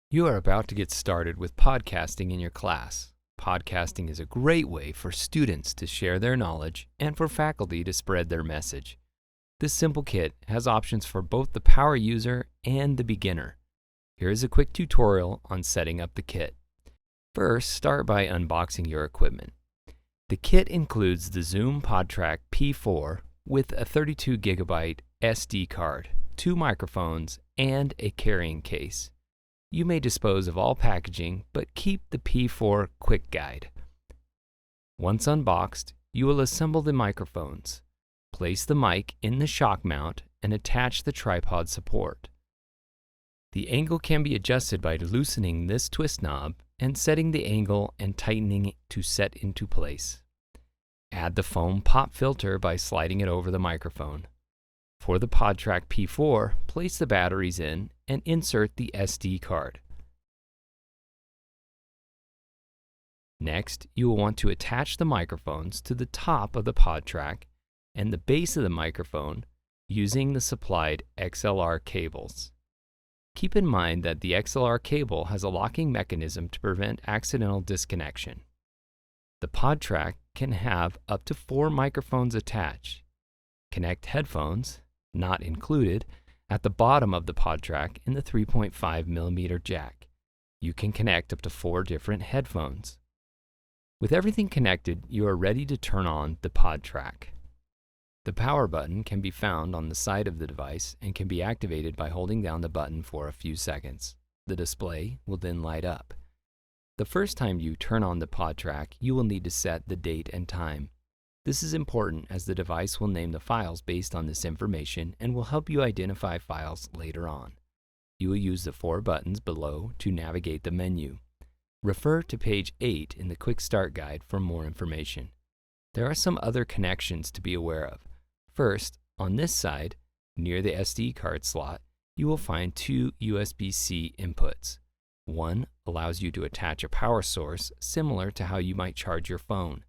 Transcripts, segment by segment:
You are about to get started with podcasting in your class. Podcasting is a great way for students to share their knowledge and for faculty to spread their message. This simple kit has options for both the power user and the beginner. Here is a quick tutorial on setting up the kit. First, start by unboxing your equipment. The kit includes the Zoom PodTrack P4 with a 32GB SD card, 2 microphones, and a carrying case. You may dispose of all packaging, but keep the P4 quick guide. Once unboxed, you will assemble the microphones. Place the mic in the shock mount and attach the tripod support. The angle can be adjusted by loosening this twist knob and setting the angle and tightening it to set into place. Add the foam pop filter by sliding it over the microphone. For the PodTrack P4, place the batteries in and insert the SD card. Next, you will want to attach the microphones to the top of the PodTrack and the base of the microphone using the supplied XLR cables. Keep in mind that the XLR cable has a locking mechanism to prevent accidental disconnection. The PodTrack can have up to 4 microphones attached. Connect headphones, not included, at the bottom of the PodTrack in the 3.5mm jack. You can connect up to 4 different headphones. With everything connected, you are ready to turn on the PodTrack. The power button can be found on the side of the device and can be activated by holding down the button for a few seconds. The display will then light up. The first time you turn on the PodTrack, you will need to set the date and time. This is important as the device will name the files based on this information and will help you identify files later on. You will use the 4 buttons below to navigate the menu. Refer to page 8 in the Quick Start Guide for more information. There are some other connections to be aware of. First, on this side, near the SD card slot, you will find 2 USB-C inputs. One allows you to attach a power source similar to how you might charge your phone.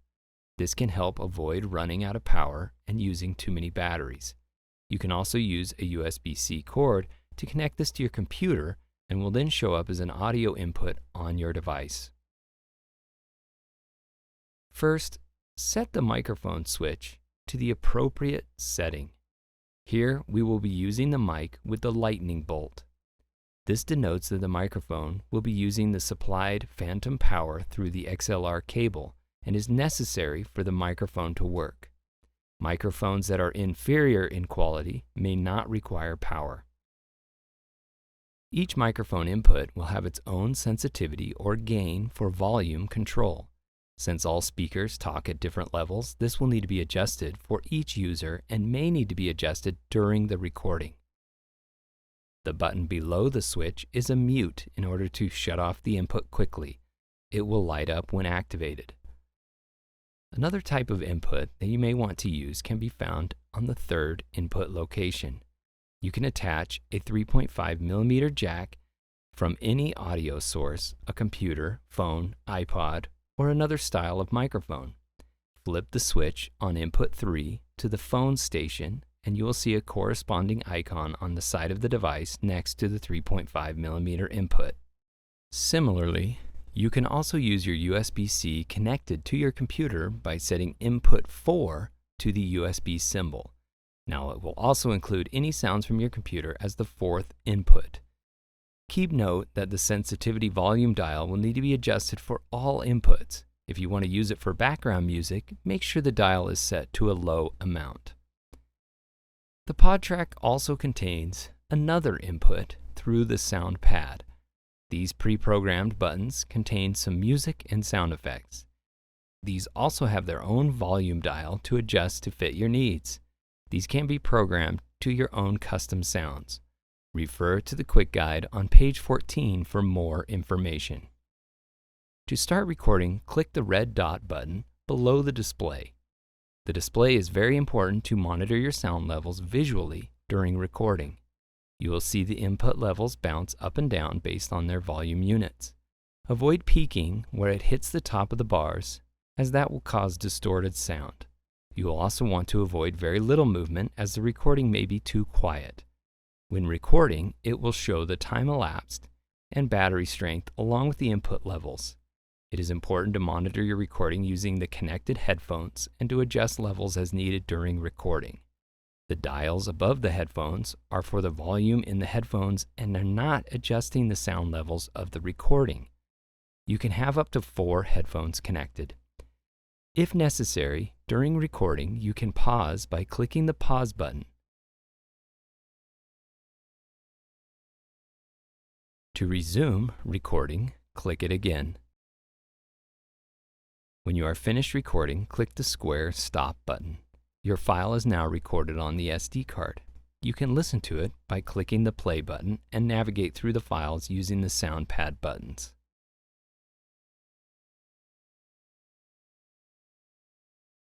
This can help avoid running out of power and using too many batteries. You can also use a USB-C cord to connect this to your computer and will then show up as an audio input on your device. First, set the microphone switch to the appropriate setting. Here we will be using the mic with the lightning bolt. This denotes that the microphone will be using the supplied phantom power through the XLR cable and is necessary for the microphone to work. Microphones that are inferior in quality may not require power. Each microphone input will have its own sensitivity or gain for volume control. Since all speakers talk at different levels, this will need to be adjusted for each user and may need to be adjusted during the recording. The button below the switch is a mute in order to shut off the input quickly. It will light up when activated. Another type of input that you may want to use can be found on the 3rd input location. You can attach a 3.5mm jack from any audio source, a computer, phone, iPod, or another style of microphone. Flip the switch on input 3 to the phone station and you will see a corresponding icon on the side of the device next to the 3.5mm input. Similarly, you can also use your USB-C connected to your computer by setting input 4 to the USB symbol. Now it will also include any sounds from your computer as the 4th input. Keep note that the sensitivity volume dial will need to be adjusted for all inputs. If you want to use it for background music, make sure the dial is set to a low amount. The PodTrack also contains another input through the sound pad. These pre-programmed buttons contain some music and sound effects. These also have their own volume dial to adjust to fit your needs. These can be programmed to your own custom sounds. Refer to the quick guide on page 14 for more information. To start recording, click the red dot button below the display. The display is very important to monitor your sound levels visually during recording. You will see the input levels bounce up and down based on their volume units. Avoid peaking where it hits the top of the bars, as that will cause distorted sound. You will also want to avoid very little movement as the recording may be too quiet. When recording, it will show the time elapsed and battery strength along with the input levels. It is important to monitor your recording using the connected headphones and to adjust levels as needed during recording. The dials above the headphones are for the volume in the headphones and are not adjusting the sound levels of the recording. You can have up to 4 headphones connected. If necessary, during recording, you can pause by clicking the pause button. To resume recording, click it again. When you are finished recording, click the square Stop button. Your file is now recorded on the SD card. You can listen to it by clicking the play button and navigate through the files using the sound pad buttons.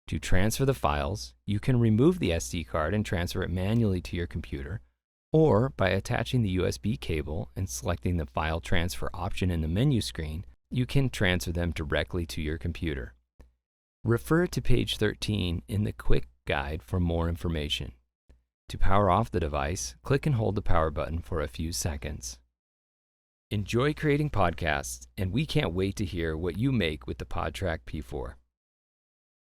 To transfer the files, you can remove the SD card and transfer it manually to your computer, or by attaching the USB cable and selecting the file transfer option in the menu screen, you can transfer them directly to your computer. Refer to page 13 in the quick guide for more information. To power off the device, click and hold the power button for a few seconds. Enjoy creating podcasts, and we can't wait to hear what you make with the PodTrack P4.